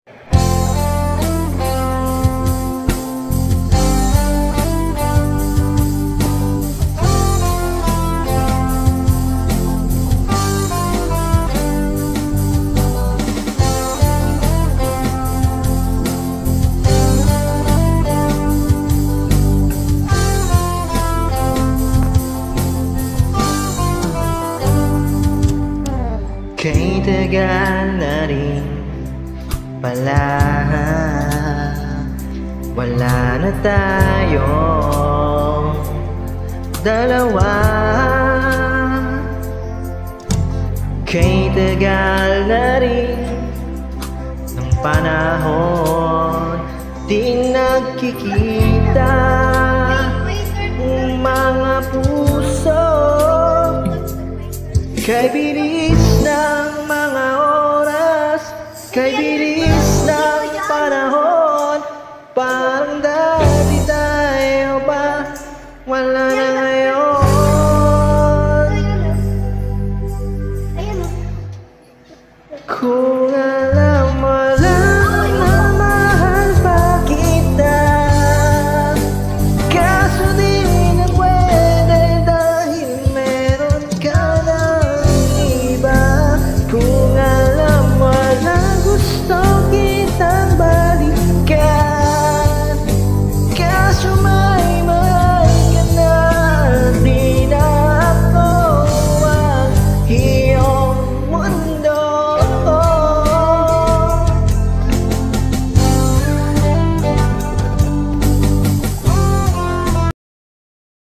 Kay tagal na rin pala, wala na tayong dalawa. Kay tagal na rin ng panahon, di nagkikita ang mga puso. Kay bilis ng mga oras, kay bilis ng panahon, parang dati tayo pa, wala na ngayon. Kung